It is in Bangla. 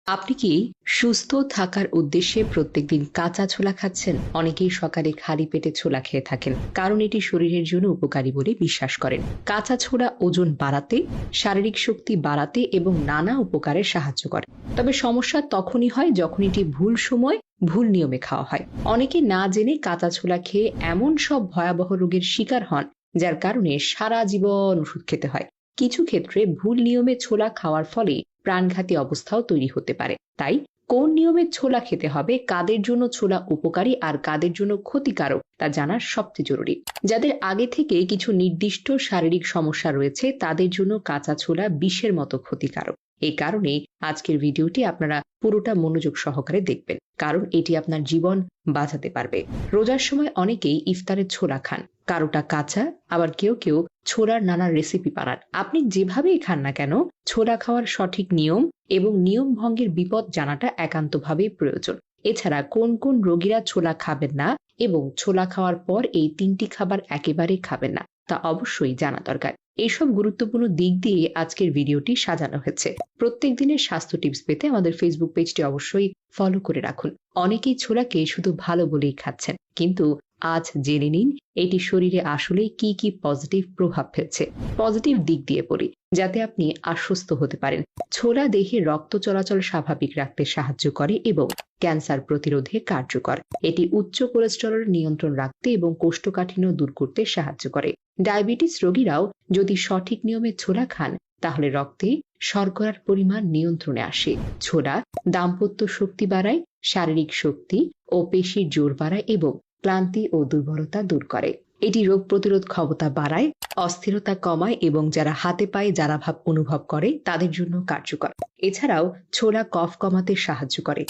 আপনি কি সুস্থ থাকার উদ্দেশ্যে প্রত্যেকদিন কাঁচা ছোলা খাচ্ছেন? অনেকেই সকালে খালি পেটে ছোলা খেয়ে থাকেন, কারণ এটি শরীরের জন্য উপকারী বলে বিশ্বাস করেন। কাঁচা ছোলা ওজন বাড়াতে, শারীরিক শক্তি বাড়াতে এবং নানা উপকারে সাহায্য করে। তবে সমস্যা তখনই হয় যখন এটি ভুল সময়, ভুল নিয়মে খাওয়া হয়। অনেকে না জেনে কাঁচা ছোলা খেয়ে এমন সব ভয়াবহ রোগের শিকার হন, যার কারণে সারা জীবন ওষুধ খেতে হয়। কিছু ক্ষেত্রে ভুল নিয়মে ছোলা খাওয়ার ফলে প্রাণঘাতী অবস্থাও তৈরি হতে পারে। তাই কোন নিয়মে ছোলা খেতে হবে, কাদের জন্য ছোলা উপকারী আর কাদের জন্য ক্ষতিকারক তা জানা সবচেয়ে জরুরি। যাদের আগে থেকে কিছু নির্দিষ্ট শারীরিক সমস্যা রয়েছে, তাদের জন্য কাঁচা ছোলা বিষের মতো ক্ষতিকারক। এই কারণে আজকের ভিডিওটি আপনারা পুরোটা মনোযোগ সহকারে দেখবেন, কারণ এটি আপনার জীবন বাঁচাতে পারবে। রোজার সময় অনেকেই ইফতারে ছোলা খান, কারোটা কাঁচা, আবার কেউ কেউ ছোলার নানা রেসিপি বানান। আপনি যেভাবেই খান না কেন, ছোলা খাওয়ার সঠিক নিয়ম এবং নিয়ম ভঙ্গের বিপদ জানাটা একান্তভাবেই প্রয়োজন। এছাড়া কোন কোন রোগীরা ছোলা খাবেন না এবং ছোলা খাওয়ার পর এই ৩টি খাবার একেবারেই খাবেন না, তা অবশ্যই জানা দরকার। এইসব গুরুত্বপূর্ণ দিক দিয়ে আজকের ভিডিওটি সাজানো হয়েছে। প্রত্যেক দিনের স্বাস্থ্য টিপস পেতে আমাদের ফেসবুক পেজটি অবশ্যই ফলো করে রাখুন। অনেকেই ছোলাকে শুধু ভালো বলেই খাচ্ছেন, কিন্তু আজ জেনে নিন এটি শরীরে আসলে কি কি পজিটিভ প্রভাব ফেলছে। পজিটিভ দিক দিয়ে পড়ি, যাতে আপনি আশ্বস্ত হতে পারেন। ছোলা দেহে রক্ত চলাচল স্বাভাবিক রাখতে সাহায্য করে এবং ক্যান্সার প্রতিরোধে কার্যকর। এটি উচ্চ কোলেস্টেরল নিয়ন্ত্রণ রাখতে এবং কোষ্ঠকাঠিন্য দূর করতে সাহায্য করে। ডায়াবেটিস রোগীরাও যদি সঠিক নিয়মে ছোলা খান, তাহলে রক্তে শর্করার পরিমাণ নিয়ন্ত্রণে আসে। ছোলা দাম্পত্য শক্তি বাড়ায়, শারীরিক শক্তি ও পেশির জোর বাড়ায় এবং ক্লান্তি ও দুর্বলতা দূর করে। এটি রোগ প্রতিরোধ ক্ষমতা বাড়ায়, অস্থিরতা কমায় এবং যারা হাতে পায়ে জ্বালাভাব অনুভব করে তাদের জন্য কার্যকর। এছাড়াও ছোলা কফ কমাতে সাহায্য করে।